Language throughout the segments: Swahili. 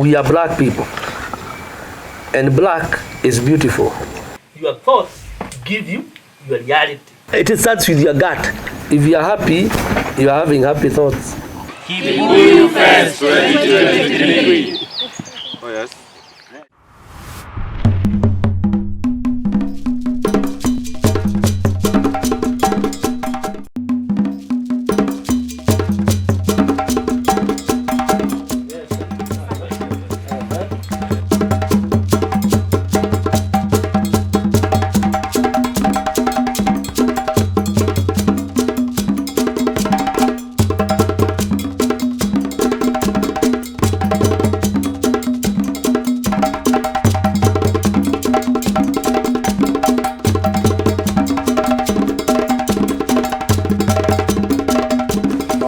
we are black people, and black is beautiful. Your thoughts give you your reality. It starts with your gut. If you are happy, you are having happy thoughts. Kibuyu Festival 2023. Oh yes.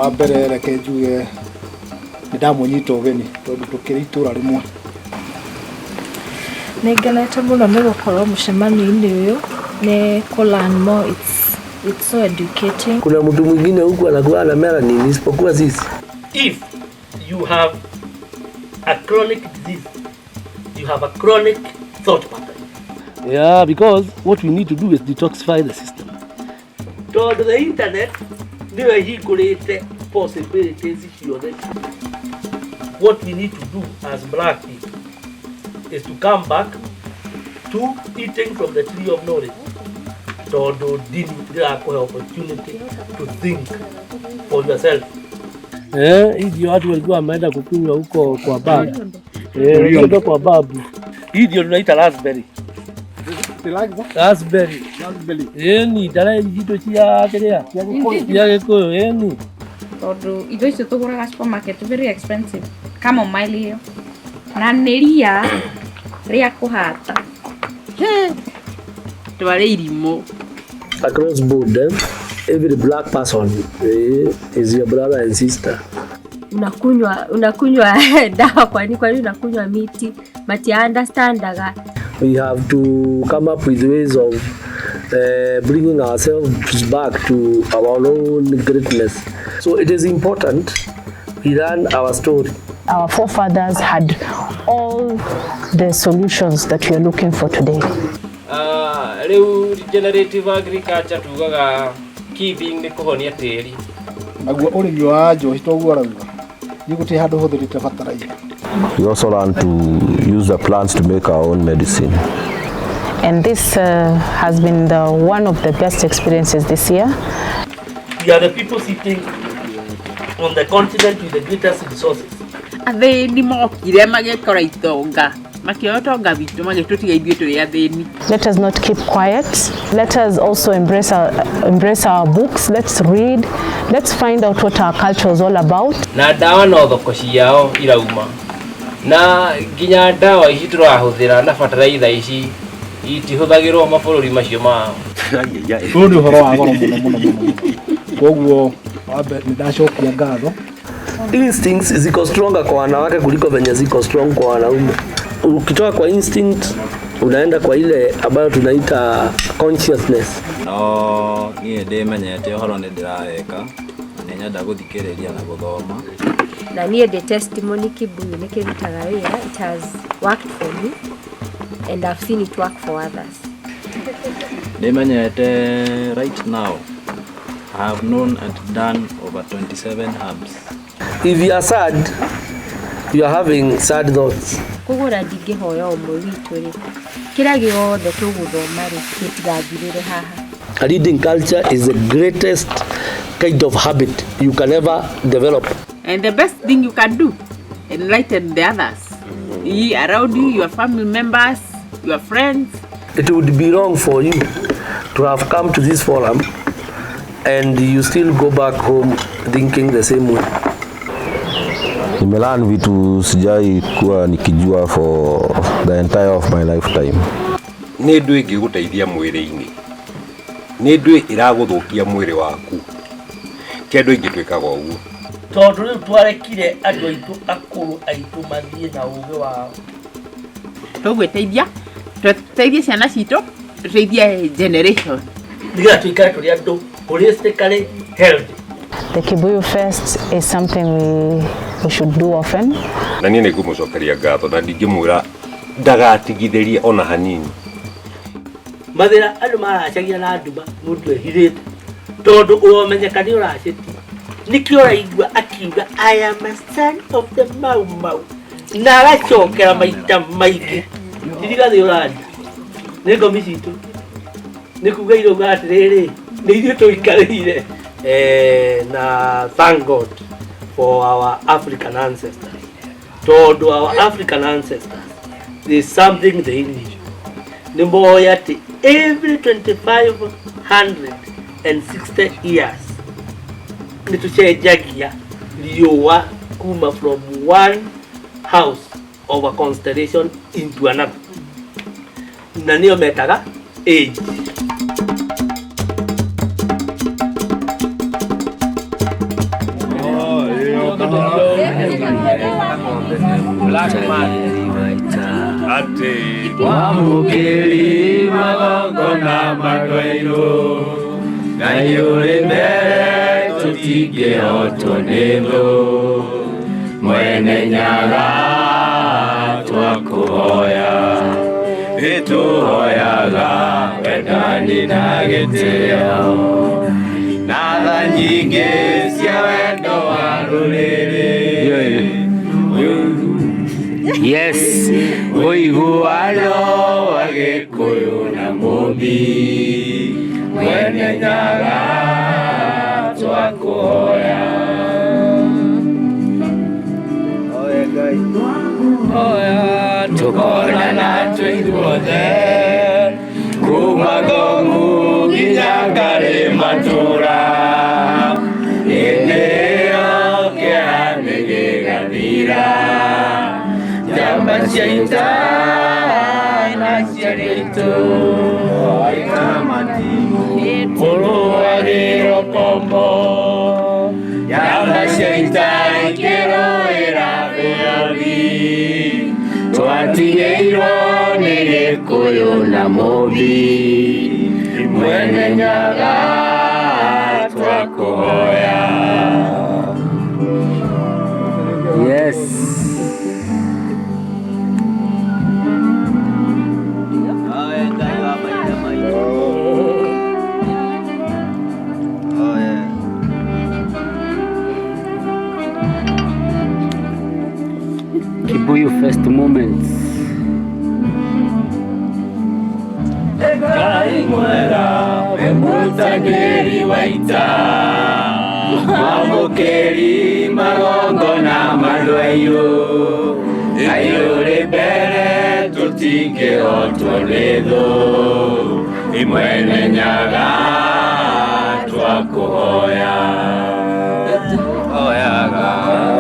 Wambere reke njuge ndamunyita ugeni tondu tukiri itura rimwe. Nĩngenete mũno nĩ gũkorwo mũcemanio-inĩ ũyũ nĩ ku learn more. It's so educating. Kuna mtu mwingine huku anakuwa na melanin isipokuwa sisi. If you have a chronic disease, you have a chronic thought pattern. Yeah, because what we need to do is detoxify the system. Tondu the internet nĩyo ĩhingũrĩte possibilities ciothe. What we need to do as black people is to come back to eating from the tree of knowledge. Tondu dini ndĩrakũhe opportunity to think for yourself. Hii ndio watu walikuwa wameenda kukunywa huko kwa babu. Ndio kwa babu. Hii ndio tunaita raspberry. Raspberry. Ni dala hito chia kelea. Ya Gikuyu ni. Tondu indo icio tuguraga supermarket very expensive. Kama mile hiyo. Na neria ria kuhata. Twale irimo. Across board, every black person is your brother and sister. Unakunywa dawa kwani unakunywa miti, but you understandaga. We have to come up with ways of bringing ourselves back to our own greatness. So it is important we learn our story. Our forefathers had all the solutions that we are looking for today. Regenerative agriculture tugaga keeping ni kuhonia tĩri. Naguo ũrĩmi wa njohi toguo arauga ni gũtirĩ handũ hũthĩrĩte fertilizer. We also learn to use the plants to make our own medicine. And this has been one of the best experiences this year. We are the people sitting on the continent with the greatest resources. Athĩni mokire magĩkora itonga. Makĩotonga bitu magĩtũtiga ithuĩ tũrĩ athĩni. Let us not keep quiet. Let us also embrace our books. Let's read. Let's find out what our culture is all about. Na dawa no thoko ciao irauma. Na nginya dawa ici tũrahũthĩra na fertilizer ici itihũthagĩrwo mabũrũri macio mao. Ũyũ nĩ ũhoro wa goro mũno. Koguo wambe nĩ ndacokia ngatho. Instincts ziko stronger kwa wanawake kuliko venye ziko strong kwa wanaume. Ukitoka kwa instinct unaenda kwa ile ambayo tunaita consciousness. No, niĩ ndĩmenyete ũhoro nĩ ndĩraweka na nyenda gũthikĩrĩria na gũthoma. Na niĩ ndĩ testimony Kibuyu nĩ kĩrutaga wĩra. It has worked for me and I've seen it work for others. Ndĩmenyete right now I have known and done over 27 herbs. If you are sad, you are having sad thoughts. Kugura ndingĩhoya ũmwe witũ rĩ. Kĩrĩa gĩothe tũgũthoma rĩ gĩtigathirĩre haha. Reading culture is the greatest kind of habit you can ever develop. And the best thing you can do, enlighten the others. Around you, your family members, your friends. It would be wrong for you to have come to this forum and you still go back home thinking the same way. Nimelearn vitu sijai kuwa nikijua for the entire of my lifetime. Nĩ ndũ ĩngĩgũteithia mwĩrĩ-inĩ. Nĩ ndũ ĩragũthũkia mwĩrĩ waku. Kĩndũ ingĩtwĩkaga ũguo. Tondu rĩu twarekire andũ aitũ akũrũ aitũ mathiĩ na ũũgĩ wao. Tũgwĩteithia, tũteithie ciana citũ, tũteithie generation. Nĩgetha tũikare tũrĩ andũ holistically healthy. The Kibuyu Fest is something we we should do often. Na niĩ nĩ ngũmũcokeria ngatho na ndingĩmwĩra ndagatigithĩrie ona hanini. Mathĩna andũ maracagia na nduma mũndũ ehithĩte tondũ ũromenyeka nĩ ũracĩti nĩkĩo ũraigua akiuga I am a son of the Mau Mau na agacokera maita maingĩ ndirigathĩ ũrari nĩ ngomi citũ nĩ kuga irauga atĩrĩrĩ nĩ ithuĩ tũikarĩire na thank God for our African ancestors. Toward our African ancestors, there's something they need. Nimboyati every 2560 years. Nituchejagia liyowa kuma from one house of a constellation into another. Naniyo metaga age. Black man. Ate wamukiri magongo na madwairo Gayure mbere tutige otonelo Mwene nyaga twakuhoya Ituhoyaga wendani na gitio Natha nyingi cia wendo wa rũrĩrĩ Yes, ũiguano wa Gĩkũyũ na Mũmbi Mwene nyaga twakuhoya Oya tũkonana twĩ ithuothe kuma Ngong'u nginya Ngarĩ Matũũra hĩndĩ ĩyo kĩeha gĩgathira Jamba ciaita na ciarĩtũ Oikamati mũrũarĩro kombo Jamba ciaita ikĩrũĩra bũrũri Twatigĩirwo nĩ Gĩkũyũ na Mũmbi Mwene nyaga twakuhoya Yes Kibuyu Fest moments. Ngai mwega wemutagĩri waita Mwamũkĩri magongo na madwairo Ngai ũrĩ mbere tũtingĩhotwo nĩ thũ Mwene nyaga twakuhoya Oyaga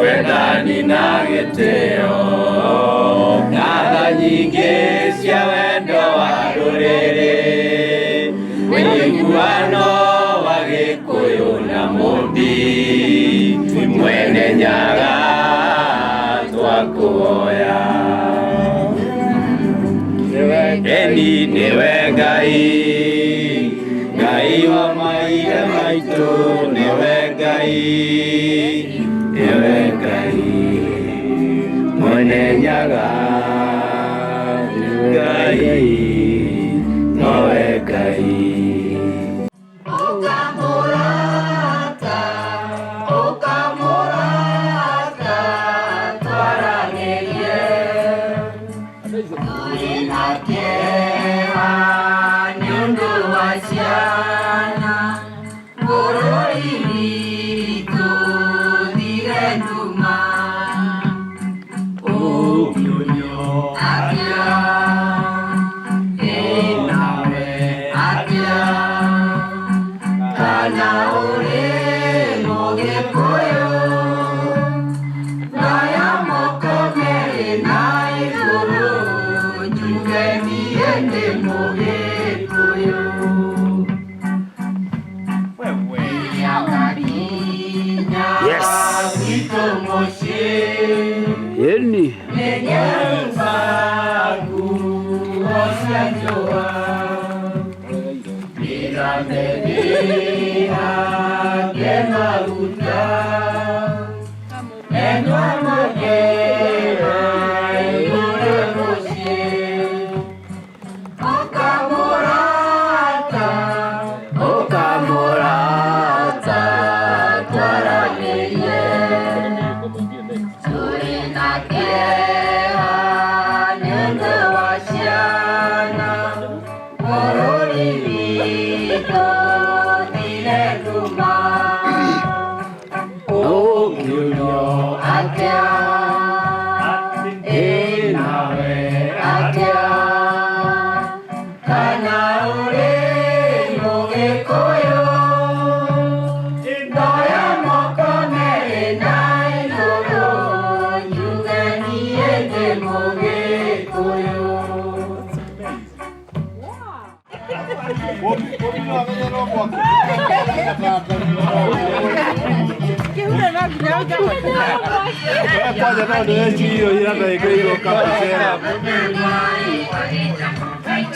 wendani na gĩtĩo Natha nyingĩ cia wendo wa rũrĩrĩ Ũiguano wa Gĩkũyũ na Mũmbi Mwene nyaga twakuhoya Eni nĩwe Ngai Ngai wa maithe maitũ nĩwe Ngai Nĩwe Ngai Mwene nyaga Ngai nowe Ngai Yeni. And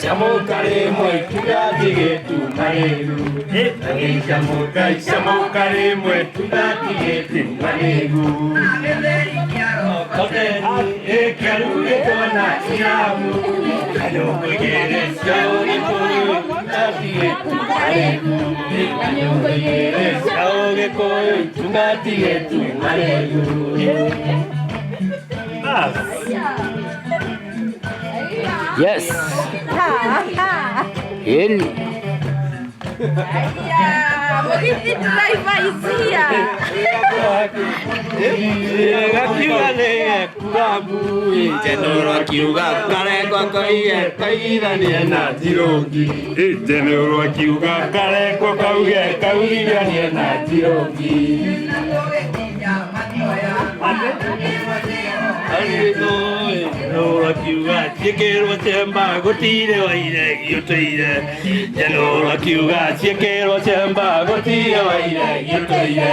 Chamokare mwetu gatigetu manegu Chamokare mwetu gatigetu manegu Koteni ekeruge kona chiamu Kanyongo igere shauri koyo gatigetu manegu Kanyongo igere shauri koyo gatigetu manegu. Yes. Hili. Tenoro kiuga kare kwa koie kaidania na tirogi. Tenoro kiuga kare kwa koie kaidania na tirogi. Tenoro kiuga chekero chemba gotire waire yoteire. Tenoro kiuga chekero chemba gotire waire yoteire.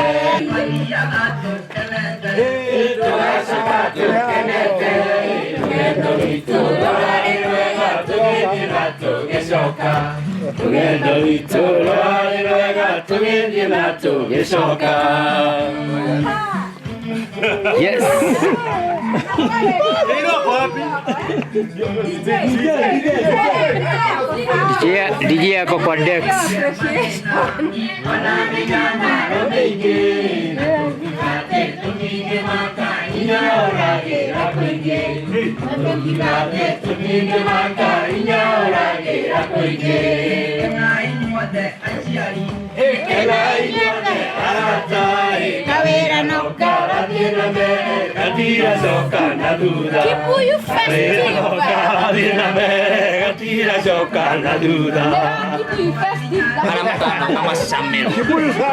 Yes. DJ yako kwa Dex. Kibuyu Festival. Kibuyu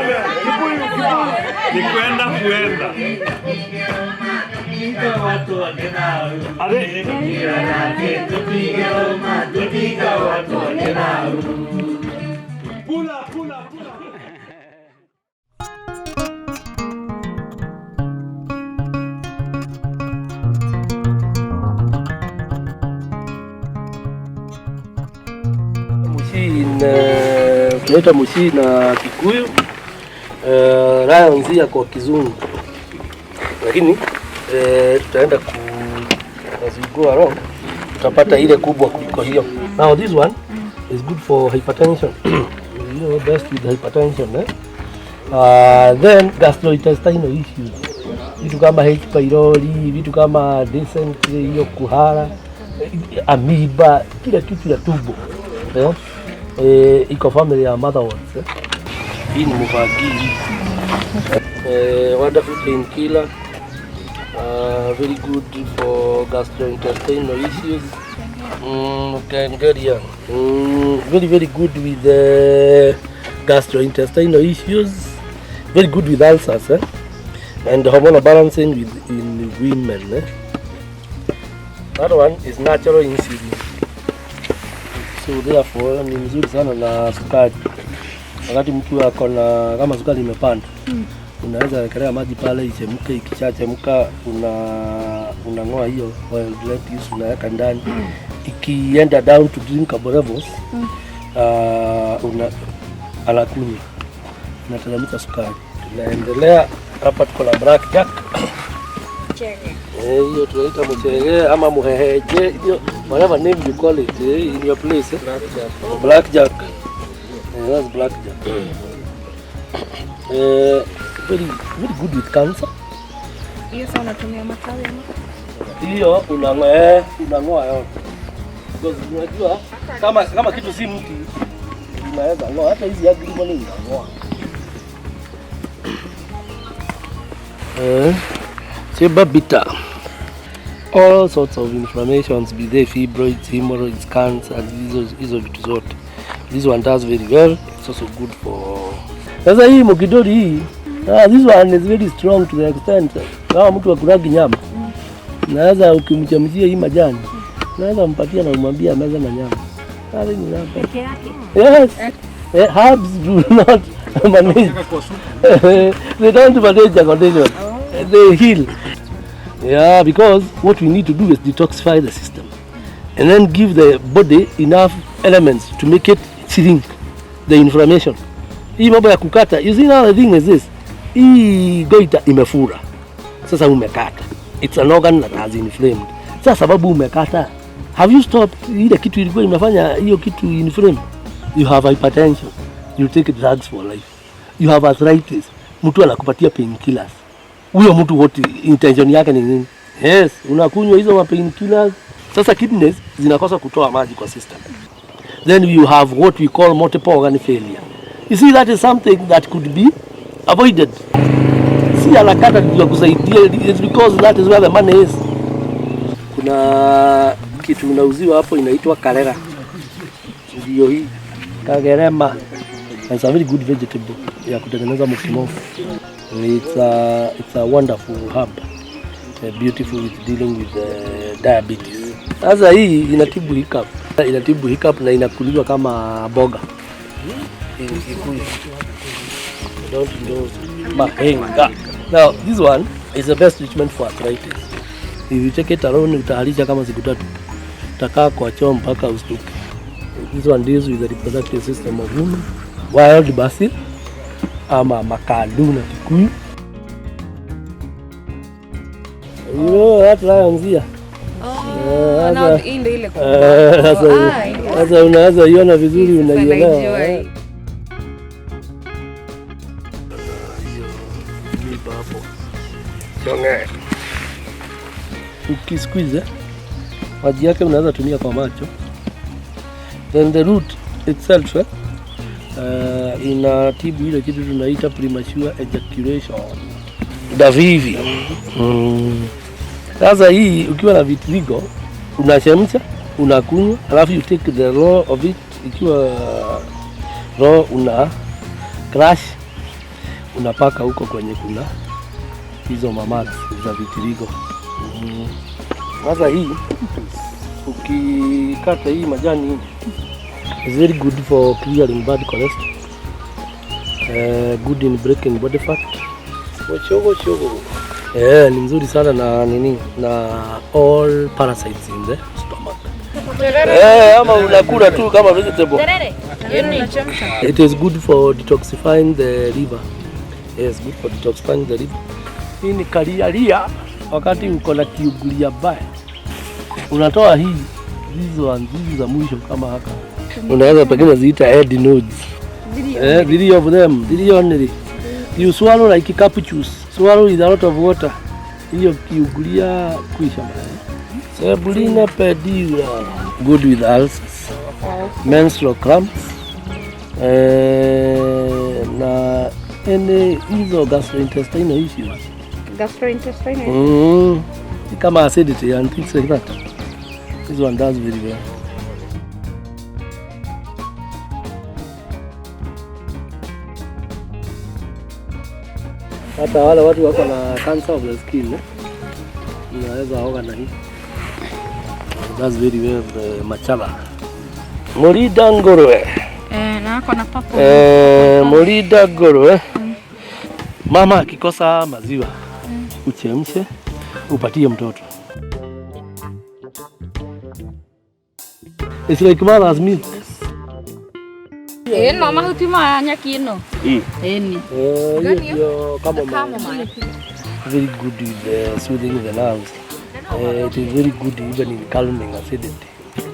tunaita mushi na Kikuyu, raanzia kwa Kizungu, lakini tutaenda as we go along tutapata ile kubwa kuliko hiyo. Now this one is good for hypertension. You know, best with hypertension. Then gastrointestinal issues, vitu kama H pylori, vitu kama dysentery, hiyo kuhara, amoeba, kila kitu ya tumbo. Iko family ya motherwards. Hii ni muvagi. Wonderful painkiller. Very good for gastrointestinal issues. Very good with gastrointestinal issues. Very good with ulcers. And hormonal balancing in women. That one is natural insulin. So therefore ni mzuri sana na sukari. Wakati mtu ako na kama sukari imepanda, unaweza wekelea maji pale ichemke, ikishachemka unangoa hiyo oil lettuce unaweka ndani. Ikienda down to drinkable levels, anakunywa. Inateremsha sukari. Tunaendelea hapa, tuko na black jack. Hiyo tunaita mchele ama muheheje, whatever name you call it in your place. Black jack. That's black jack. Very good with cancer. Hiyo sana unatumia matawi ama? Hiyo unangoa yote. Because unajua kama kitu si mti unaweza ngoa, hata hizi agri money unangoa. Seba bitter. All sorts of inflammations, be they fibroids, hemorrhoids, cancer, hizo vitu zote. This one does very well. It's also good for. Sasa hii mokidori hii, this one is very strong to the extent kama mtu akuragi nyama, Naweza ukimchemshia hii majani, naweza mpatia na umwambia meza na nyama. Hali ni hapa. Peke yake. Yes. Herbs do not manage. They don't manage a condition. They heal. Yeah, because what we need to do is detoxify the system and then give the body enough elements to make it shrink the inflammation. Hii mambo ya kukata, you see now the thing is this. Hii goita imefura. Sasa umekata. It's an organ that has inflamed. Sasa sababu umekata. Have you stopped ile kitu ilikuwa imefanya hiyo kitu inflame? You have hypertension. You take drugs for life. You have arthritis. Mtu anakupatia painkillers. Huyo mtu wote intention yake ni nini? Yes, unakunywa hizo painkillers. Sasa kidneys zinakosa kutoa maji kwa system. Then you have what we call multiple organ failure. You see, that is something that could be avoided. Si anakata ndio kusaidia, it's because that is where the money is. Kuna kitu unauziwa hapo inaitwa karera. Ndio hii kagerema. It's a very good vegetable ya kutengeneza mukimo. It's a wonderful herb. Beautiful with dealing with diabetes. Sasa hii inatibu hiccup. Inatibu hiccup na inakuliwa kama boga. Don't know mahenga. Now this one is the best treatment for arthritis. If you take it alone utahalisha kama siku 3. Utakaa kwa choo mpaka ustuke. This one deals with the reproductive system of women. Wild basil ama makadu na Kikuyu. You know that lion's here. Now hii ndio ile kwa. Sasa unaanza iona vizuri unaielewa. Ukisqueeze maji yake unaweza tumia kwa macho. Then the root itself inatibu ile kitu tunaita premature ejaculation. Davivi. Sasa hii ukiwa na vitiligo unachemsha, unakunywa, alafu you take the raw of it, ikiwa raw una crush, unapaka huko kwenye kuna hizo mamazi za vitiligo. Sasa hii ukikata hii majani is very good for clearing bad cholesterol. Good in breaking body fat. Chogo. Ni nzuri sana na nini na all parasites in the stomach. Ama unakula tu kama vegetable. It is good for detoxifying the liver. Yes, good for detoxifying the liver. Hii ni kalialia wakati uko na kiugulia baya. Unatoa hii hizo za mwisho kama haka. Unaweza pengine ziita head nodes. 3 of them, 3 only. You swallow like a juice. Swallow with a lot of water. Hiyo kiugulia kuisha mbaya. Sebulina pedula. Good with ulcers. Menstrual cramps. Na hizo gastrointestinal issues. Gastrointestinal? Kama acidity and things like that. This one does very well. Hata wale watu wako na cancer of the skin, unaweza oga na hii. Does very well the machala. Morida ngorowe. Na ako na papo. Morida ngorowe. Mama akikosa maziwa, uchemshe, upatie mtoto. It's like mother's milk. No mahuti ma nyaki ino. Eni. Hiyo kama very good with soothing the nerves. It is very good even in calming acidity.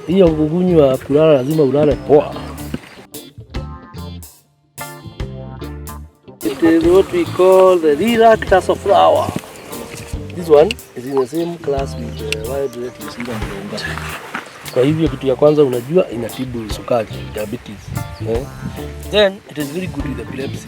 Hiyo kukunywa kulala lazima ulale poa. It is what we call the relactase of flower. This one is in the same class with wild lettuce in the. Kwa hivyo kitu ya kwanza unajua inatibu sukari, diabetes. Then it is very good with epilepsy.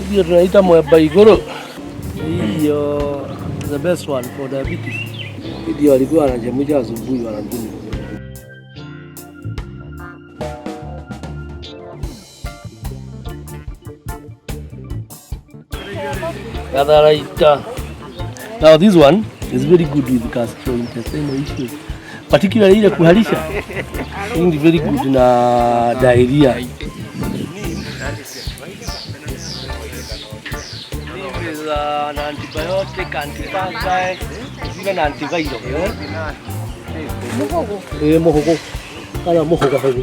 Hiyo tunaita mwebaigoro. Hiyo the best one for diabetes. Ndio alikuwa anajemuja asubuhi wanakunywa. Katharaita. Now this one is very good with gastrointestinal issues. Particularly ile kuharisha. Hii is very good na diarrhea. This is an antibiotic, anti-cancer, even antiviral. Muhogo. Muhogo. Kana muhogo hapo.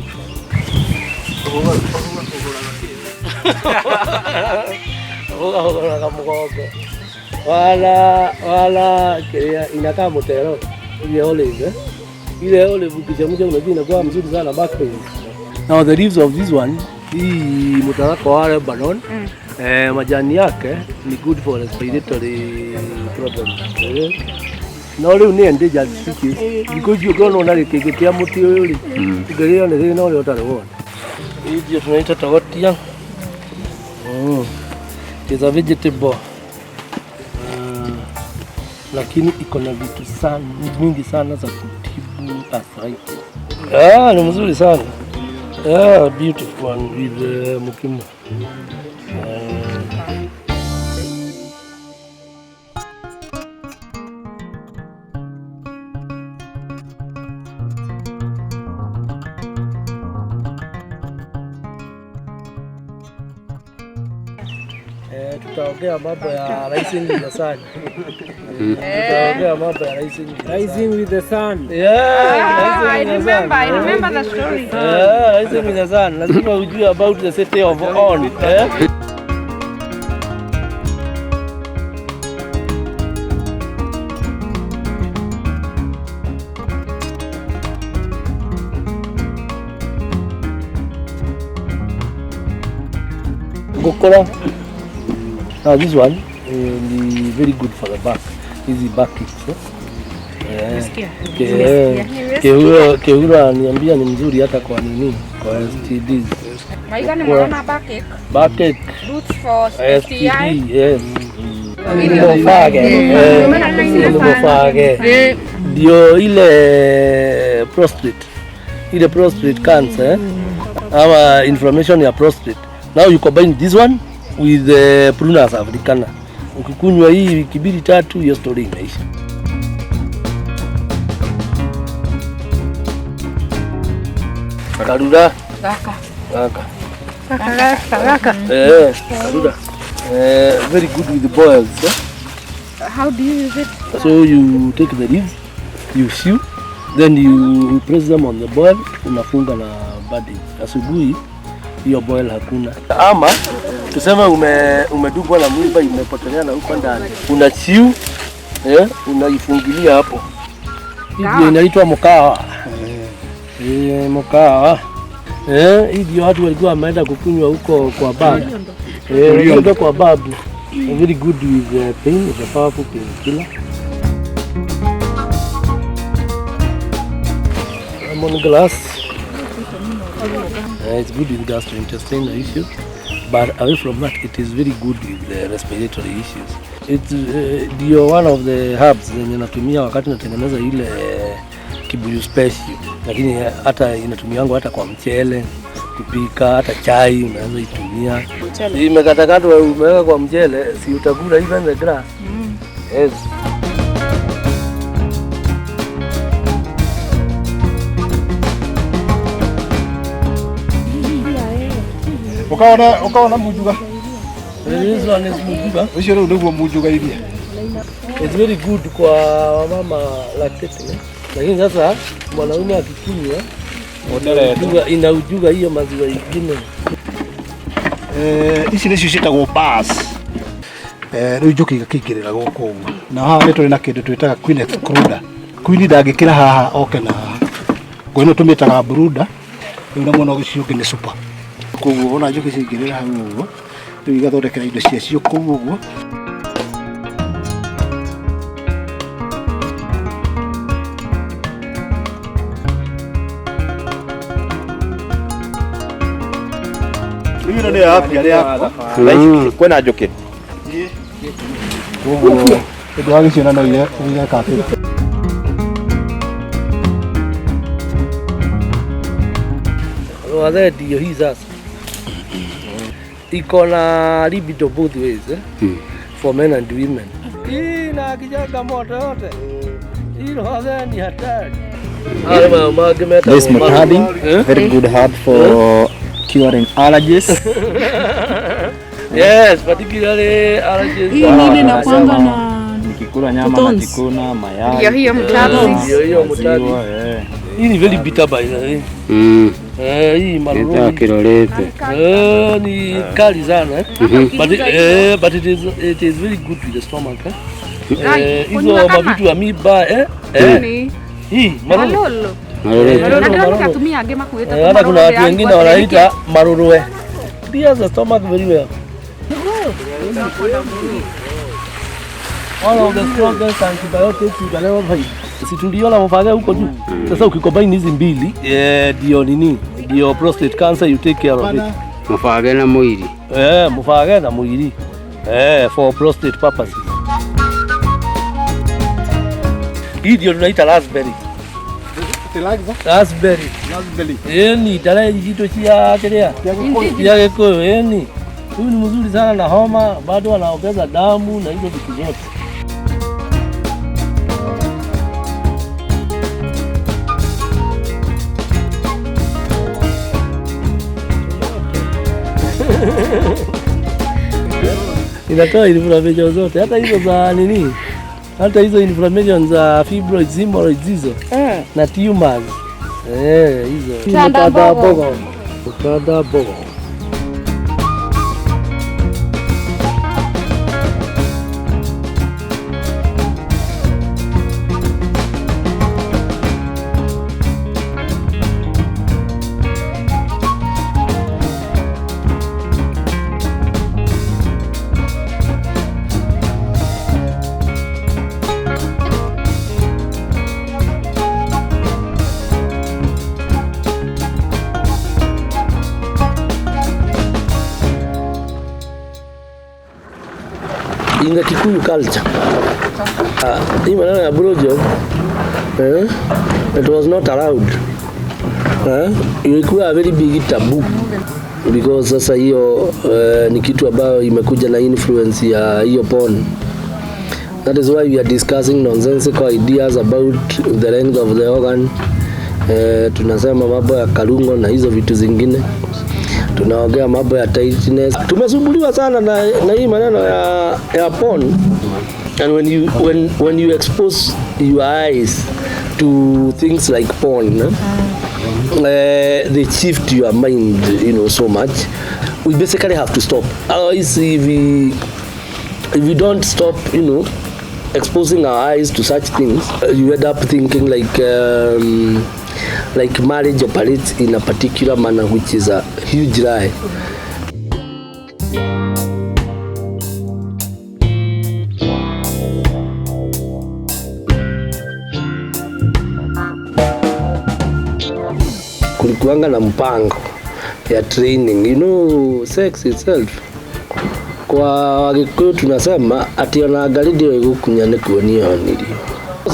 Muhogo muhogo. Wala inakaa motero. Ile olive. Ile olive ukichemsha unajua kwa mzuri sana backpain. Now the leaves of this one, hii mtarako wa Lebanon, majani yake ni good for respiratory problems. No leo ni endangered species because you don't know na kigetia muti yule. Kigeria ni no leo tano. Hii ndio tunaita tawatia. It's a vegetable. Lakini iko na vitu sana mingi sana za kutibu arthritis. Ni mzuri sana. Beautiful one with mukimo. Tutaongea mambo ya rising with the sun. Tutaongea mambo ya rising with the sun. I remember the story. Rising with the sun. Lazima ujue about the city of On. Gokora. Now this one is very good for the back. Easy back kicks. Keura niambia ni mzuri hata kwa nini? Kwa STDs. Maigani mwana backache. Backache. Roots for STI. Yes. Mofage. Ndio ile prostate. Ile prostate cancer. Our inflammation ya prostate. Now you combine this one with the Prunus africana. Ukikunywa hii wiki 2-3 hiyo story imeisha. Karuda. Kaka. Karuda. Very good with the boils. How do you use it? So you take the leaves, you sew, then you press them on the boil, unafunga na badi. Asubuhi hiyo boil hakuna. Ama tuseme umedungwa na mwiba imepotelea na huko ndani. Una sew, unaifungilia hapo. Hiyo inaitwa mkawa. Mkawa. Hiyo watu walikuwa wameenda kukunywa huko kwa babu. Ndio kwa babu. Very good with pain, it's a powerful painkiller. Lemon grass. It's good with gastrointestinal issues, but away from that, it is very good with the respiratory issues. It's one of the herbs zenye natumia wakati natengeneza ile kibuyu special, lakini hata inatumiwa hata kwa mchele, kupika, hata chai unaweza itumia. Imekatakatwa umeweka kwa mchele, si utakula even the grass. Yes. Ukaona mujuga. This one is mujuga. Ushiro ndio mujuga hivi. It's very good kwa mama lactating. Lakini sasa mwanaume akikunywa inaujuga hiyo maziwa ingine. Ici nĩcio ciĩtagwo pass. Rĩu njoki igakĩingĩrĩra gũkũ ũguo. Na haha nĩ tũrĩ na kĩndũ twĩtaga queen excluder. Queen ndangĩkĩra haha oke na haha. Ngwĩno tũmĩtaga brooder. Rĩu na mwena ũcio ũngĩ nĩ super. Koguo ona njoki ciingĩrĩra hau ũguo. Rĩu igathondekera indo ciacio kũu ũguo. Hilo ni afya yako. Kwena njoki. Ndio agiciona no ile kafe. Wale ndio hii sasa. Iko na libido both ways. for men and women. Hii na kijaga moto yote. Hii roho ni hatari. This mutadi, very good herb for curing allergies. Yes, particularly allergies. Hii nini na kwamba na nikikula nyama na jikuna mayai. Hiyo mutadi. Hii ni very bitter by the way. Hii maruru. Kirolete. Ni kali sana but it is very good to the stomach. Hizo mavitu ya miba hii maruru. Hata kuna watu wengine wanaita maruru. Clears the stomach very well. One of the strongest antibiotics you can ever find. Si tuliona mfanya huko juu. Sasa ukikombine hizi mbili, ndio nini? Ndio prostate cancer you take care of it. Mfage na mwili. Mfage na mwili. For prostate purposes. Hii ndio tunaita raspberry. Raspberry. Ni tarehe jito chia kelea. Ya Gikuyu ni. Huyu ni mzuri sana na homa, bado anaongeza damu na hizo vitu zote. Inatoa inflammation zote, hata hizo za nini? Hata hizo inflammation za fibroids, hemorrhoids hizo. Na tumors. Hizo. Mtada bogo. In the Kikuyu culture, hii maneno ya brojo, it was not allowed. Ilikuwa a very big taboo because sasa hiyo ni kitu ambayo imekuja na influence ya hiyo porn. That is why we are discussing nonsensical ideas about the length of the organ. Tunasema mambo ya karungo na hizo vitu zingine. Tunaongea mambo ya tightness. Tumesumbuliwa sana na hii maneno ya porn. And when you expose your eyes to things like porn, they shift your mind, so much. We basically have to stop. Otherwise, if we don't stop, exposing our eyes to such things, you end up thinking like marriage operates in a particular manner, which is a huge lie. Kulikuanga na mpango ya training, sex itself. Kwa Wagikuyu tunasema ati anaangalia igukunya ni kuonia oniri.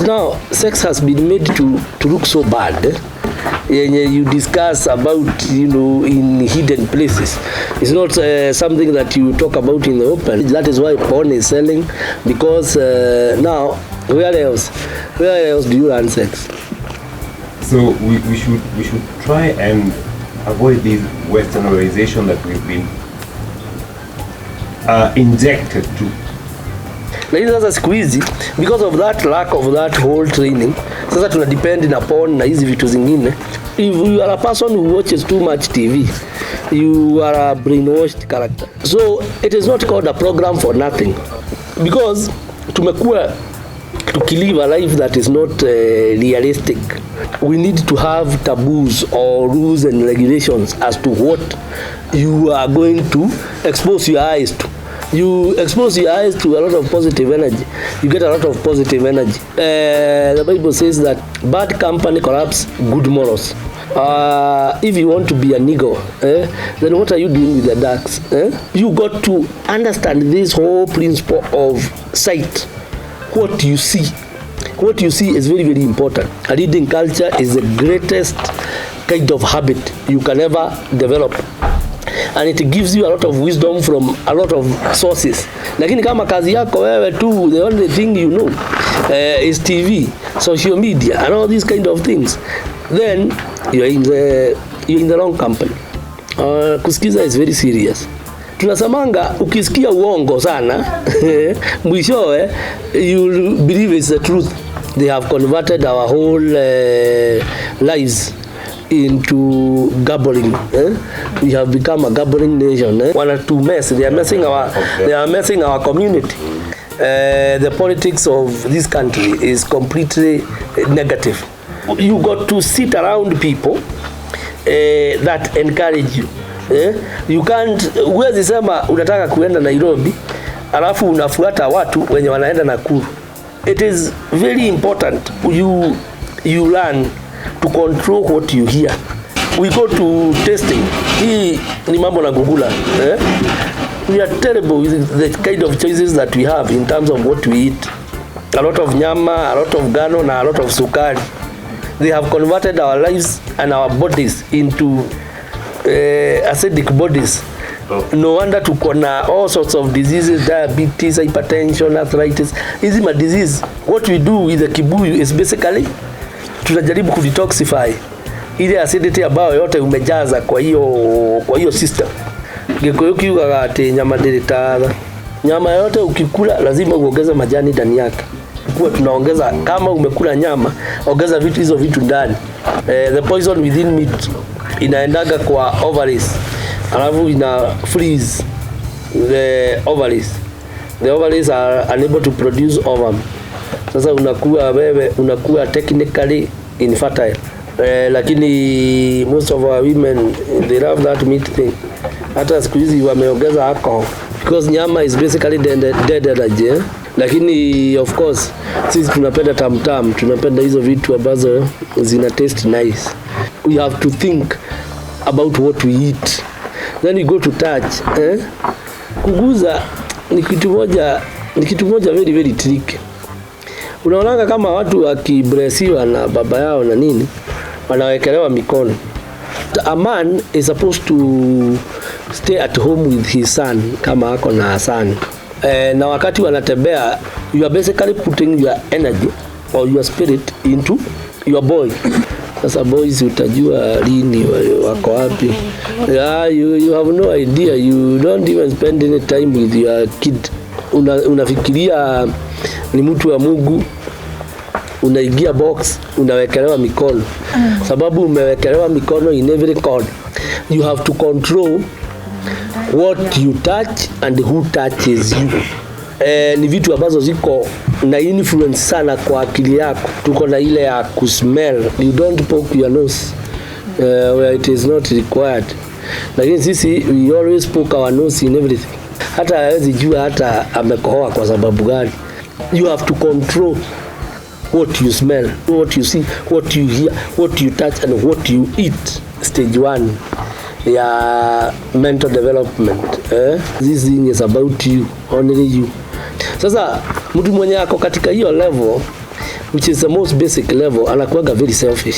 Now sex has been made to look so bad. You discuss about in hidden places. It's not something that you talk about in the open. That is why porn is selling, because now where else do you learn sex? So we should try and avoid this westernization that we've been injected to. Lakini sasa siku hizi, because of that lack of that whole training, sasa tuna depend na porn na hizi vitu zingine. If you are a person who watches too much TV, you are a brainwashed character. So it is not called a program for nothing, because tumekuwa tukilive a life that is not realistic. We need to have taboos or rules and regulations as to what you are going to expose your eyes to. You expose your eyes to a lot of positive energy, you get a lot of positive energy. The Bible says that bad company corrupts good morals. If you want to be a nigger, then what are you doing with the ducks? You got to understand this whole principle of sight. What you see is very, very important. A reading culture is the greatest kind of habit you can ever develop. and it gives you a lot of wisdom from a lot of sources. Lakini kama kazi yako wewe tu, the only thing you know is TV, social media and all these kind of things, then you're in the wrong company. Kusikiza is very serious. Tunasamanga ukisikia uongo sana mwishowe you believe it's the truth. They have converted our whole lives into gambling. We have become a gambling nation. One or two mess. They are messing our community. The politics of this country is completely negative. You got to sit around people that encourage you. You can't, huwezi sema unataka kuenda Nairobi alafu unafuata watu wenye wanaenda Nakuru. It is very important you learn to control what you hear. We go to testing. Hii ni mambo na Google. We are terrible with the kind of choices that we have in terms of what we eat. A lot of nyama, a lot of gano na a lot of sukari. They have converted our lives and our bodies into acidic bodies. No wonder tuko na all sorts of diseases, diabetes, hypertension, arthritis. Hizi ma disease. What we do with the Kibuyu is basically tunajaribu kudetoxify ile acidity ambayo yote umejaza kwa hiyo system. Gikuyu kiugaga ati nyama ndiritada. Nyama yote ukikula lazima uongeze majani ndani yake. Kwa tunaongeza, kama umekula nyama, ongeza hizo vitu ndani. The poison within meat inaendaga kwa ovaries, alafu ina freeze the ovaries. The ovaries are unable to produce ovum. Sasa unakuwa technically infertile. Lakini most of our women, they love that meat thing. Hata siku hizi wameongeza alcohol because nyama is basically dead energy. Lakini of course sisi tunapenda tamtam, tunapenda hizo vitu ambazo zina taste nice. We have to think about what we eat. Then we go to touch. Kuguza ni kitu moja very very tricky. Unaonanga kama watu wakibresiwa na baba yao na nini, wanawekelewa mikono. A man is supposed to stay at home with his son kama ako na son. Na wakati wanatembea, you are basically putting your energy or your spirit into your boy. Sasa boys utajua lini wako wapi. You have no idea. You don't even spend any time with your kid. Unafikiria ni mtu wa Mungu, unaingia box, unawekelewa mikono. Sababu umewekelewa mikono in every corner. You have to control what you touch and who touches you. Ni vitu ambazo ziko na influence sana kwa akili yako. Tuko na ile ya kusmell. You don't poke your nose where it is not required. Lakini sisi we always poke our nose in everything. Hata hawezi jua hata amekohoa kwa sababu gani. You have to control what you smell, what you see, what you hear, what you touch and what you eat. Stage 1 ya mental development. This thing is about you, only you. Sasa mtu mwenye ako katika hiyo level, which is the most basic level, anakuwa very selfish.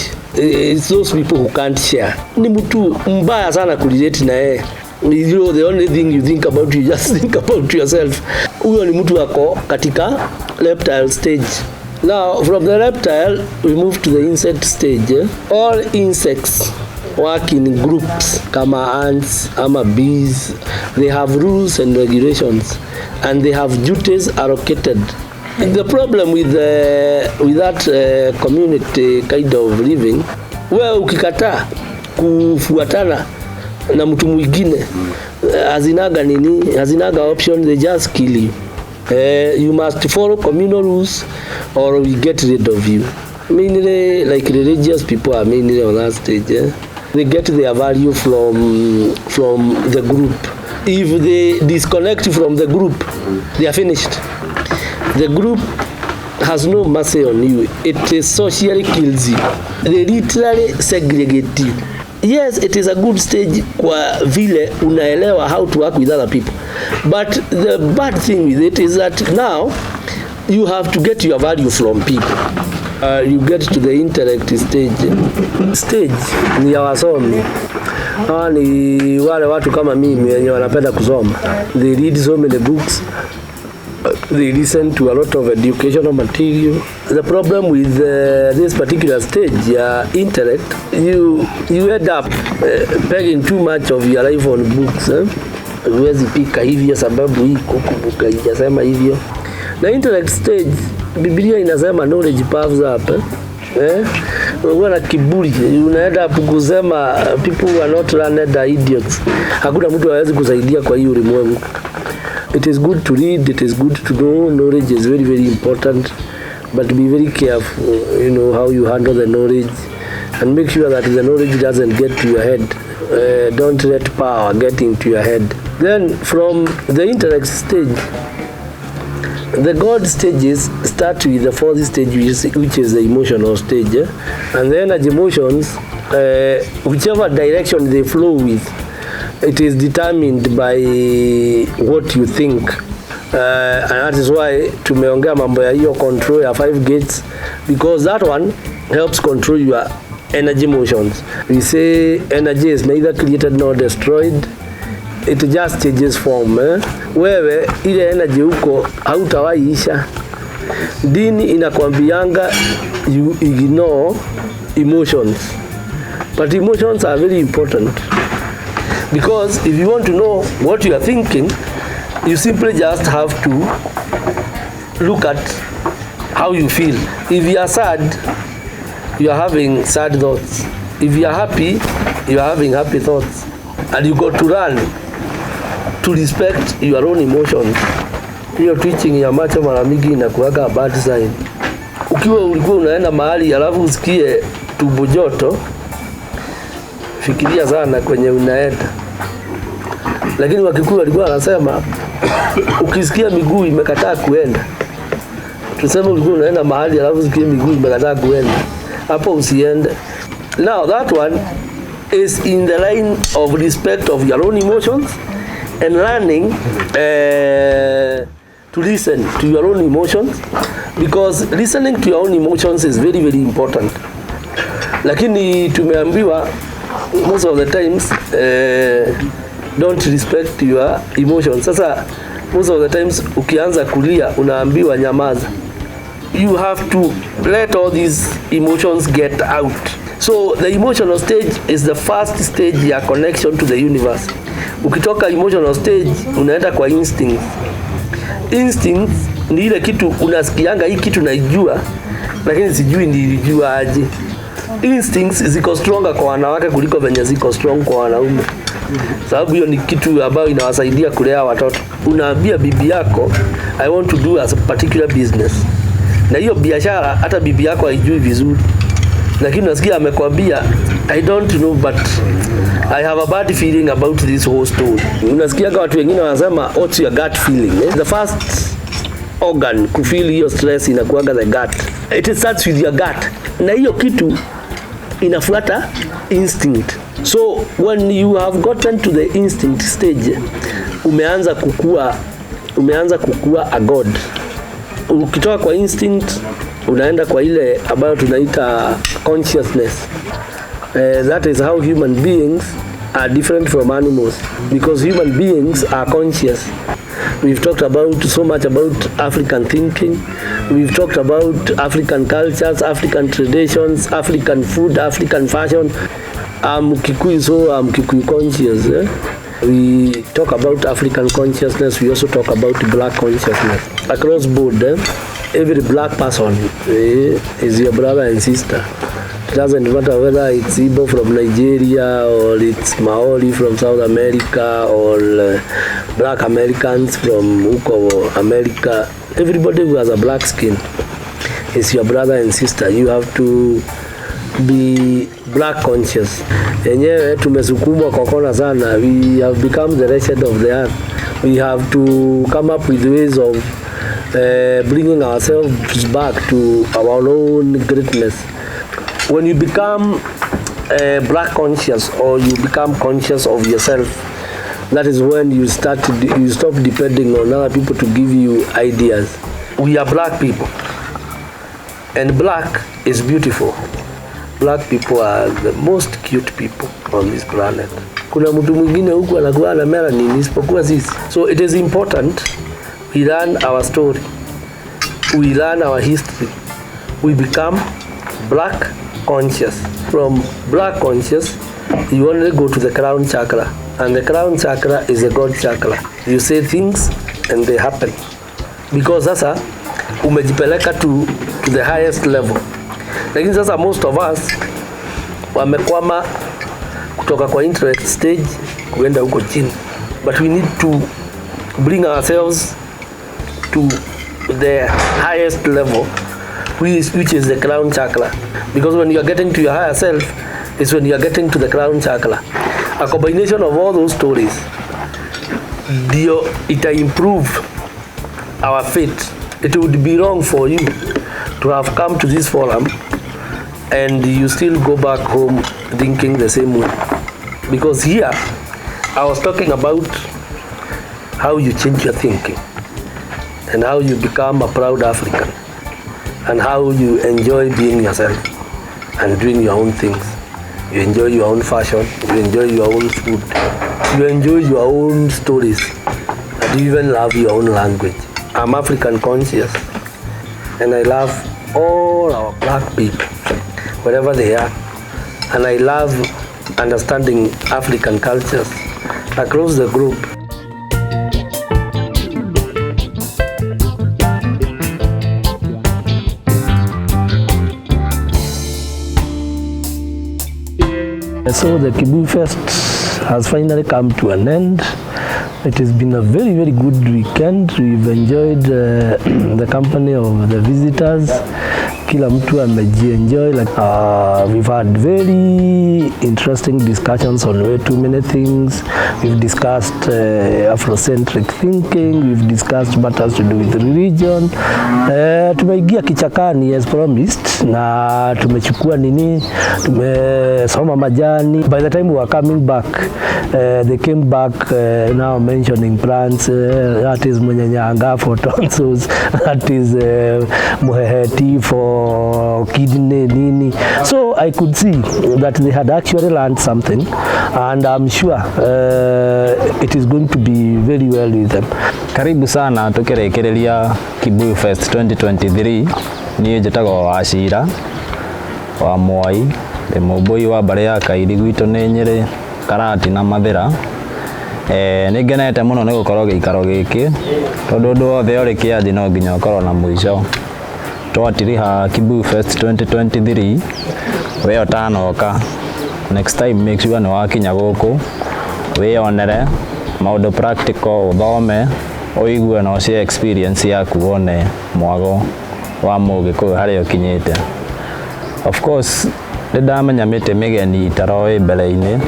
It's those people who can't share. Ni mtu mbaya sana kulirate na yeye. You know, the only thing you think about, you just think about yourself. Huyo ni mtu wako katika reptile stage. Now from the reptile we move to the insect stage. All insects work in groups kama ants ama bees. They have rules and regulations and they have duties allocated. The problem with that community kind of living, wewe ukikataa kufuatana na mtu mwingine, hazinaga option, they just kill you. You must follow communal rules or we get rid of you. Mainly like religious people are mainly on that stage. They get their value from the group. If they disconnect from the group, they are finished. The group has no mercy on you. It socially kills you. They literally segregate you. Yes, it is a good stage kwa vile unaelewa how to work with other people. But the bad thing with it is that now you have to get your value from people. You get to the intellect stage ni ya wasomi. Hawa ni wale watu kama mimi wenye wanapenda kusoma. They read so many books. They listen to a lot of educational material. The problem with this particular stage, intellect, you end up pegging too much of your life on books. Huwezi pika hivyo sababu hii kukumbuka inasema hivyo. Na intellect stage, Biblia inasema knowledge puffs up. Unaona kiburi, unaenda kusema people who are not learned are idiots. Hakuna mtu hawezi kusaidia kwa hii ulimwengu. It is good to read, it is good to know, knowledge is very very important, but be very careful, how you handle the knowledge, and make sure that the knowledge doesn't get to your head. Don't let power get into your head. Then from the intellect stage, the God stages start with the fourth stage, which is the emotional stage, and the energy emotions, whichever direction they flow with, it is determined by what you think, and that is why tumeongea mambo ya hiyo control ya 5 gates, because that one helps control your energy emotions. We say energy is neither created nor destroyed, it just changes form. Wewe ile energy huko hautawaiisha. Dini inakwambianga you ignore emotions, but emotions are very important, because if you want to know what you are thinking, you simply just have to look at how you feel. If you are sad, you are having sad thoughts. If you are happy, you are having happy thoughts. And you got to learn to respect your own emotions. Hiyo twitching ya macho mara mingi inakuwaga bad sign. Ulikuwa unaenda mahali alafu usikie tumbo joto, fikiria sana kwenye unaenda. Lakini Wakikuyu walikuwa wanasema ukisikia miguu imekataa kuenda, tuseme ulikuwa unaenda mahali alafu usikie miguu imekataa kuenda, hapo usiende. Now that one is in the line of respect of your own emotions and learning to listen to your own emotions, because listening to your own emotions is very very important. Lakini tumeambiwa most of the times don't respect your emotions. Sasa most of the times ukianza kulia unaambiwa nyamaza. You have to let all these emotions get out. So the emotional stage is the first stage ya connection to the universe. Ukitoka emotional stage unaenda kwa instincts. Instincts ni ile kitu unasikianga, hii kitu naijua lakini sijui nilijua aje. Instincts ziko stronger kwa wanawake kuliko venye ziko strong kwa wanaume. Sababu hiyo ni kitu ambayo inawasaidia kulea watoto. Unaambia bibi yako I want to do a particular business, na hiyo biashara hata bibi yako haijui vizuri, lakini unasikia amekwambia I don't know but I have a bad feeling about this whole story. Unasikia kwa watu wengine wanasema what's your gut feeling? The first organ to feel hiyo stress inakuwaga the gut. It starts with your gut, na hiyo kitu inafuata instinct. So when you have gotten to the instinct stage, umeanza kukua a god. Ukitoka kwa instinct unaenda kwa ile ambayo tunaita consciousness. That is how human beings are different from animals, because human beings are conscious. We've talked about so much about African thinking. We've talked about African cultures, African traditions, African food, African fashion. I'm Kikuyu, so I'm Kikuyu conscious. We talk about African consciousness. We also talk about black consciousness. Across board, every black person is your brother and sister. It doesn't matter whether it's Igbo from Nigeria or it's Maori from South America or black Americans from Uko, America. Everybody who has a black skin is your brother and sister. You have to be black conscious. Enyewe tumesukumwa kwa kona sana. We have become the wretched of the earth. We have to come up with ways of bringing ourselves back to our own greatness. When you become black conscious, or you become conscious of yourself, that is when you stop depending on other people to give you ideas. We are black people, and black is beautiful. Black people are the most cute people. on this planet. Kuna mtu mwingine huku anakuwa na melanin isipokuwa sisi. So it is important we learn our story, we learn our history, we become black conscious. From black conscious, you only go to the crown chakra, and the crown chakra is a God chakra. You say things and they happen because sasa umejipeleka to the highest level. Lakini sasa most of us wamekwama kutoka kwa intellect stage kuenda huko chini, but we need to bring ourselves to the highest level, which is the crown chakra, because when you are getting to your higher self is when you are getting to the crown chakra. A combination of all those stories ndio ita improve our fate. It would be wrong for you to have come to this forum and you still go back home thinking the same way, because here I was talking about how you change your thinking and how you become a proud African and how you enjoy being yourself and doing your own things. You enjoy your own fashion, you enjoy your own food, you enjoy your own stories, and you even love your own language. I'm African conscious and I love all our black people wherever they are, and I love understanding African cultures across the globe. So the Kibuyu Fest has finally come to an end. It has been a very, very good weekend. We've enjoyed the company of the visitors. Kila mtu amejienjoy. We've had very interesting discussions on way too many things. We've discussed Afrocentric thinking. We've discussed matters to do with religion. Tumeingia kichakani as promised, na tumechukua nini, tumesoma majani. By the time we were coming back, they came back now mentioning plants. That is munyanyanga for tonsils. That is muheheti for kidney nini. So I could see that they had actually learned something, and I'm sure it is going to be very well with them. Karibu sana tukirekereria Kibuyu Fest 2023. Niĩ njĩtagwo Wachira wa Mwai, mũmbũi wa mbarĩ ya Kairi, gwitũ nĩ Nyĩrĩ, Karati na Mathĩra. Nĩ ngenete mũno nĩ gũkorwo gĩikaro gĩkĩ, tondũ ũndũ wothe ũrĩ kĩanji no nginya ũkorwo na mũico. Twatiriha Kibuyu Fest 2023, we ũtanoka, next time make sure nĩ wakinya gũkũ wĩyonere maũndũ practical, ũthome, ũigue na ũcie experience yaku wone mwago wa Mũgĩkũyũ harĩa ũkinyĩte. Of course, ndamenya mĩtĩ mĩgeni itaroĩ mbere-inĩ,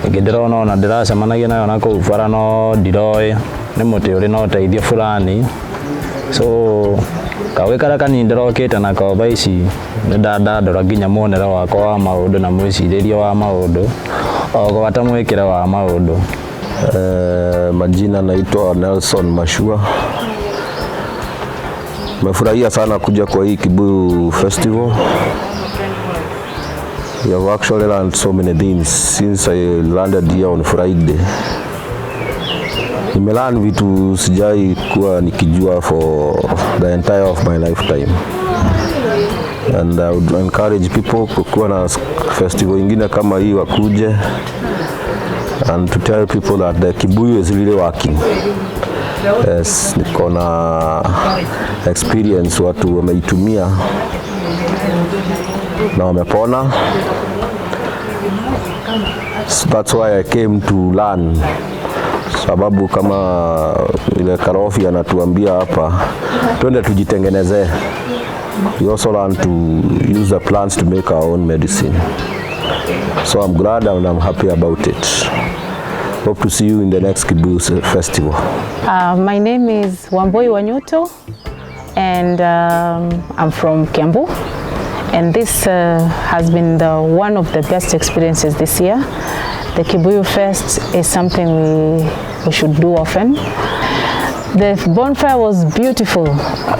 ĩngĩ ndĩrona ona ndĩracemanagia nayo na kũu bara no ndiroĩ, nĩ mũtĩ ũrĩ na ũteithio fulani. So kawĩkara kanini ndĩrokĩte na koba ici nĩ ndandandũra nginya muonere wakwa wa maũndũ na mwĩcirĩrie wa maũndũ, o gwata mwĩkĩre wa maũndũ. Majina naitwa Nelson Mashua. Nimefurahia sana kuja kwa hii Kibuyu Festival. We have actually learned so many things since I landed here on Friday. Nimelearn vitu sijai kuwa nikijua for the entire of my lifetime. And I would encourage people kukuwa na festival ingine kama hii wakuje, and to tell people that the Kibuyu is really working. Yes, niko na experience watu wameitumia na wamepona. So that's why I came to learn. Sababu kama ile Karobia anatuambia hapa, twende tujitengenezee. We also learn to use the plants to make our own medicine. So I'm glad and I'm happy about it. Hope to see you in the next Kibuyu Festival. My name is Wambui Wanyuto, and I'm from Kiambu. And this has been one of the best experiences this year. The Kibuyu Fest is something we should do often. The bonfire was beautiful.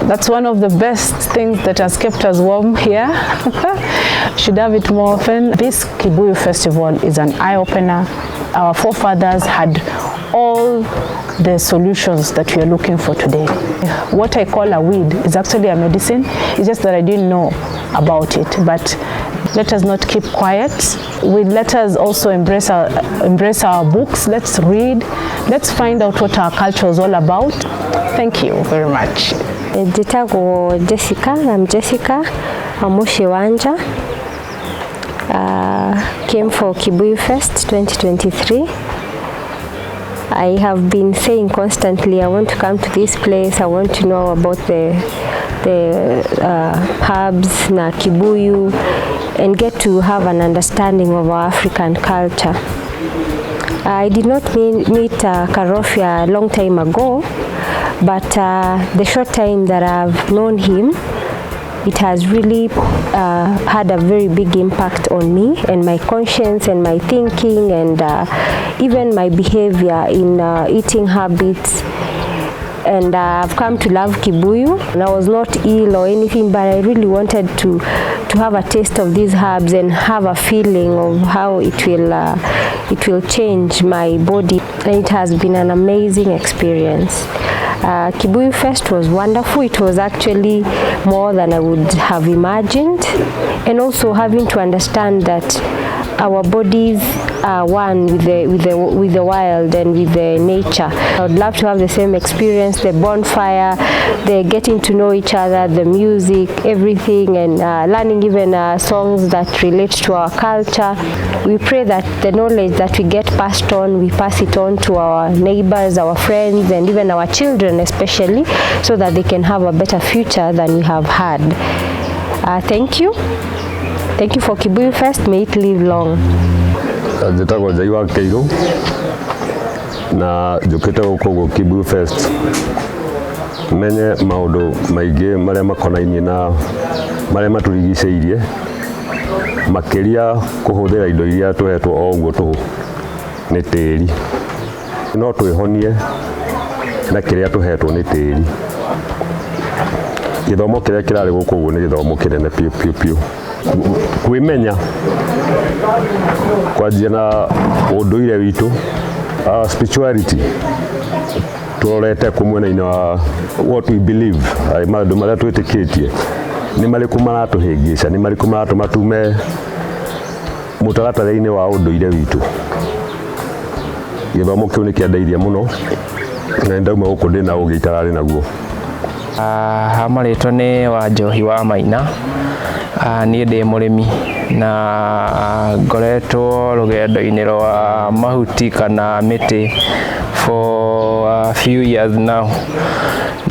That's one of the best things that has kept us warm here. Should have it more often. This Kibuyu Festival is an eye-opener. Our forefathers had all the solutions that we are looking for today. What I call a weed is actually a medicine. It's just that I didn't know about it. But let us not keep quiet. Let us also embrace our books. Let's read. Let's find out what our culture is all about. Thank you very much. Jitago Jessica. I'm Jessica Amushiwanja. Came for Kibuyu Fest 2023. I have been saying constantly, I want to come to this place. I want to know about the herbs na Kibuyu and get to have an understanding of our African culture. I did not meet Karobia a long time ago, but the short time that I've known him, it has really had a very big impact on me and my conscience and my thinking and even my behavior in eating habits. And I've come to love Kibuyu. And I was not ill or anything, but I really wanted to have a taste of these herbs and have a feeling of how it will change my body. And it has been an amazing experience. Kibuyu Fest was wonderful. It was actually more than I would have imagined, and also having to understand that our bodies are one with the wild and with the nature. I would love to have the same experience, the bonfire, the getting to know each other, the music, everything, and learning even songs that relate to our culture. We pray that the knowledge that we get passed on, we pass it on to our neighbors, our friends, and even our children especially, so that they can have a better future than we have had. Thank you. Thank you for Kibuyu Fest. May it live long. Njĩtagwo Njai wa Kĩirũ na njũkĩte gũkũ Kibuyu Fest menye maũndũ maingĩ marĩa makonainie na marĩa matũrigicĩirie, makĩria kũhũthĩra indo iria tũhetwo o ũguo tũhũ nĩ tĩri. No twĩhonie na kĩrĩa tũhetwo nĩ tĩri. Gĩthomo kĩrĩa kĩrarĩ gũkũ ũguo nĩ gĩthomo kĩnene piũ. Kwĩmenya kwanjia na ũndũire witũ, spirituality tũrorete kumwena-inĩ wa what we believe, maũndũ marĩa twĩtĩkĩtie nĩ marĩkũ maratũhĩngĩca, nĩ marĩkũ maratũma tume mũtaratara-inĩ wa ũndũire witũ. Gĩthomo kĩu nĩ kĩandeithia mũno na ndauma gũkũ ndĩ na ũgĩ itararĩ naguo. Marĩtwa nĩ Wanjohi wa Maina. Niĩ ndĩ mũrĩmi na ngoretwo rũgendo-inĩ rwa mahuti kana mĩtĩ for a few years now.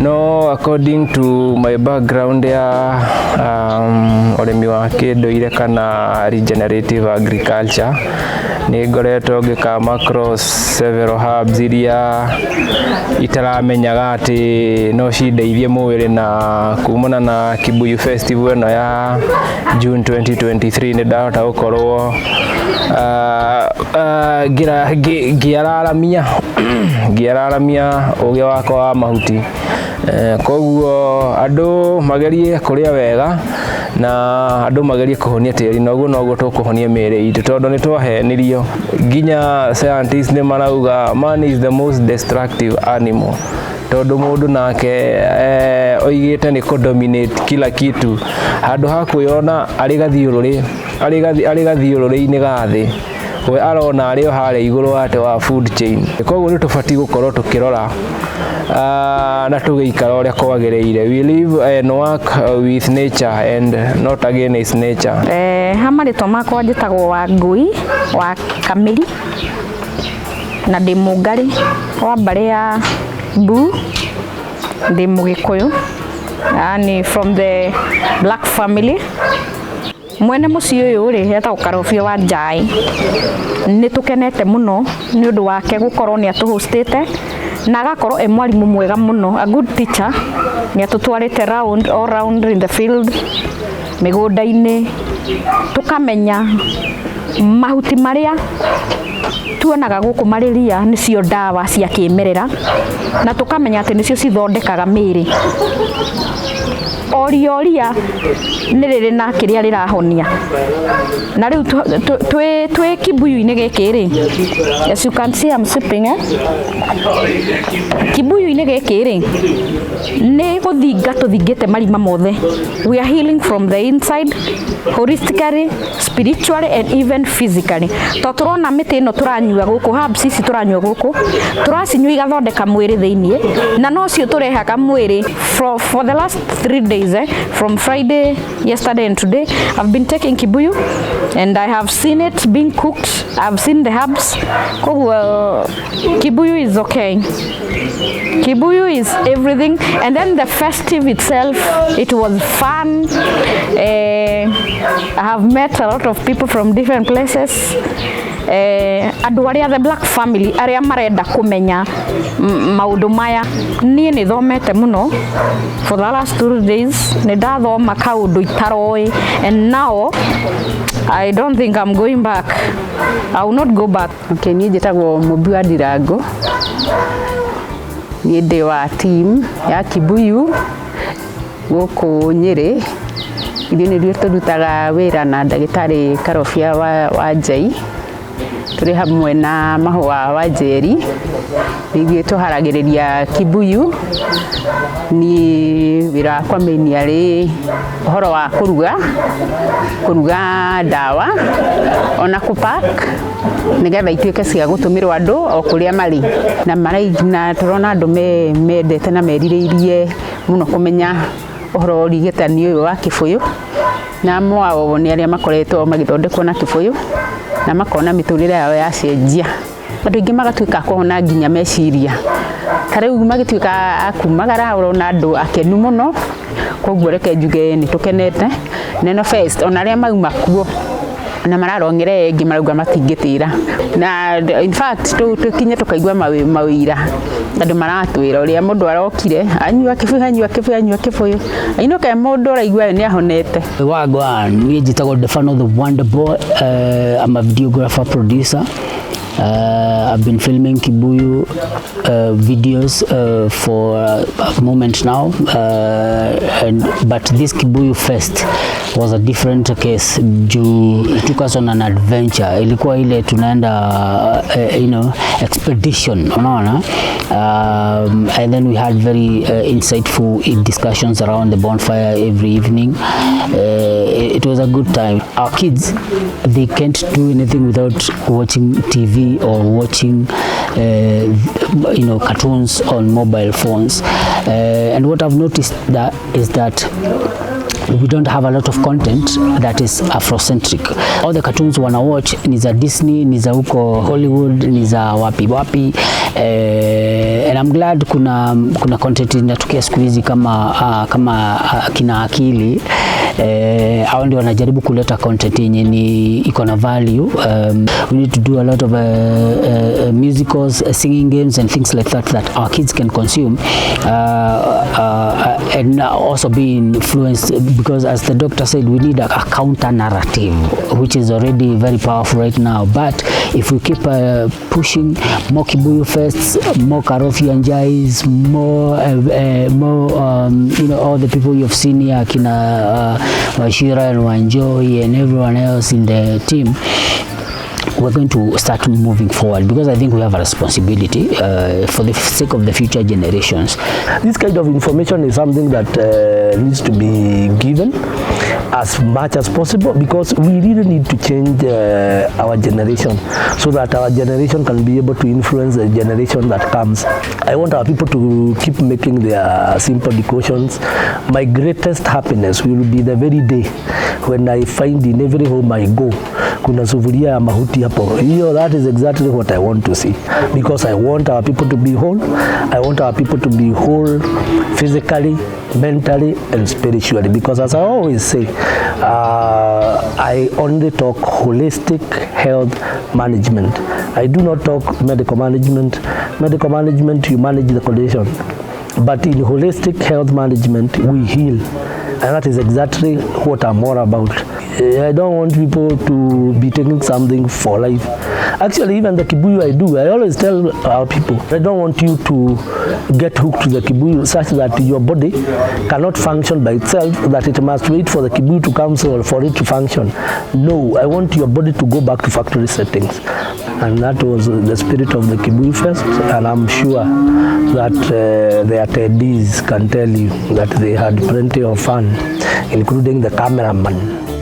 No, according to my background ya ũrĩmi wa kĩndũire kana regenerative agriculture, nĩ ngoretwo ngĩkama across several herbs iria itaramenyaga atĩ no cindeithie mwĩrĩ, na kumana na Kibuyu Festival ĩno ya June 2023 nĩ ndahota gũkorwo ngĩararamia ũgĩ wakwa wa mahuti. Koguo andũ magerie kũrĩa wega na andũ magerie kũhonia tĩri, noguo tũkũhonia mĩĩrĩ itũ, tondũ nĩ twahenirio. Nginya scientists nĩ marauga man is the most destructive animal, tondũ mũndũ nake oigĩte nĩ kũ-dominate kila kitu, handũ ha kwĩona arĩ gathiũrũrĩ-inĩ ga thĩ, we arona arĩ o harĩa igũrũ wate wa food chain. Koguo nĩ tũbatiĩ gũkorwo tũkĩrora na tũgĩikara ũrĩa kwagĩrĩire. We live and work with nature and not against nature. Ha marĩtwa makwa njĩtagwo Wangui wa Kamĩri na ndĩ Mũngarĩ wa mbarĩ ya Mbu, ndĩ Mũgĩkũyũ, yani from the black family. Mwene mũciĩ ũyũ rĩ etagwo Karobia Njai. Nĩ tũkenete mũno nĩ ũndũ wake gũkorwo nĩ atũhostete na agakorwo e mwarimũ mwega mũno, a good teacher. Nĩ atũtwarĩte all round in the field, mĩgũnda-inĩ, tũkamenya mahuti marĩa tuonaga gũkũ malaria nĩcio ndawa cia kĩmerera na tũkamenya atĩ nĩcio cithondekaga mĩĩrĩ. Oria nĩ rĩrĩ na kĩrĩa rĩrahonia. Na rĩu twĩ Kibuyu-inĩ gĩkĩ rĩ, as you can see I'm sipping Kibuyu-inĩ gĩkĩ rĩ, nĩ gũthinga tũthingĩte marima mothe. We are healing from the inside, holistically, spiritually and even physically. To tũrona mĩtĩ ĩno tũranyua gũkũ, herbs ici tũranyua gũkũ, tũracinyua igathondeka mwĩrĩ thĩiniĩ, na no cio tũrehaga mwĩrĩ for the last 3 days. From Friday, yesterday and today, I've been taking Kibuyu and I have seen it being cooked. I've seen the herbs. Kibuyu is okay. Kibuyu is everything. And then the festive itself, it was fun. I have met a lot of people from different places. Andũ arĩa the black family arĩa marenda kũmenya maũndũ maya. Niĩ nĩ thomete mũno for the last 2 days. Nĩ ndathoma kaũndũ itaroĩ, and now I don't think I'm going back. I will not go back. Okay, niĩ njĩtagwo Mũmbi wa Ndirango. Niĩ ndĩ wa team ya Kibuyu gũkũ Nyĩrĩ. Ithuĩ nĩrĩo tũrutaga wĩra na ndagĩtarĩ Karobia Njai. Tũrĩ hamwe na Mahũa wa Njeri. Nĩithuĩ tũharagĩrĩria Kibuyu. Niĩ wĩra wakwa main arĩ ũhoro wa kũruga ndawa ona kũpack nĩgetha ituĩke cia gũtũmĩrwo andũ o kũrĩa marĩ. Na tũrona andũ mendete na merirĩirie mũno kũmenya ũhoro ũrigitani ũyũ wa Kĩbũyũ. Na amwe ao nĩ arĩa makoretwo magĩthondekwo na Kĩbũyũ na makona mĩtũrĩre yao yacenjia. Andũ aingĩ magatuĩka kũhona nginya meciria. Ta rĩu magĩtuĩka kumagara ũrona andũ akenu mũno. Koguo reke njuge nĩ tũkenete. Neno first ona arĩa mauma kuo na mararongere engĩ marauga matingĩtĩra. Na in fact tũkinye tũkaigua mawĩra. Andũ maratwĩra ũrĩa mũndũ arokire anyua Kĩbũyũ. Ainũke mũndũ araigua nĩ ahonete. Wagwan, niĩ njĩtagwo Defano the Wonder Boy. I'm a videographer producer. I've been filming Kibuyu videos for a moment now, but this Kibuyu Fest was a different case. It took us on an adventure. Ilikuwa ile tunaenda expedition, unaona, and then we had very insightful discussions around the bonfire every evening. It was a good time. Our kids, they can't do anything without watching TV or watching cartoons on mobile phones, and what I've noticed is that we don't have a lot of content that is Afrocentric. All the cartoons wanna watch ni za Disney, ni za huko Hollywood, ni za wapi, and I'm glad kuna content inatokea siku hizi kama kina akili. Hao ndio wanajaribu kuleta content yenye ni iko na value. We need to do a lot of musicals, singing games and things like that our kids can consume, and also be influenced, because as the doctor said, we need a counter narrative, which is already very powerful right now. But if we keep pushing more Kibuyu Fests, more Karobia Njais, more all the people you've seen here, Kina Washira and Wanjoy and everyone else in the team, we're going to start moving forward, because I think we have a responsibility for the sake of the future generations. This kind of information is something that needs to be given as much as possible, because we really need to change our generation so that our generation can be able to influence the generation that comes. I want our people to keep making their simple decoctions. My greatest happiness will be the very day when I find in every home I go kuna sufuria ya mahuti hapo. That is exactly what I want to see, because I want our people to be whole. I want our people to be whole physically, mentally and spiritually, because as I always say, I only talk holistic health management. I do not talk medical management. Medical management, you manage the condition, but in holistic health management we heal, and that is exactly what I'm more about. I don't want people to be taking something for life. Actually, even the Kibuyu I always tell our people, I don't want you to get hooked to the Kibuyu such that your body cannot function by itself, that it must wait for the Kibuyu to come so for it to function. No, I want your body to go back to factory settings. And that was the spirit of the Kibuyu Fest, and I'm sure that the attendees can tell you that they had plenty of fun, including the cameraman.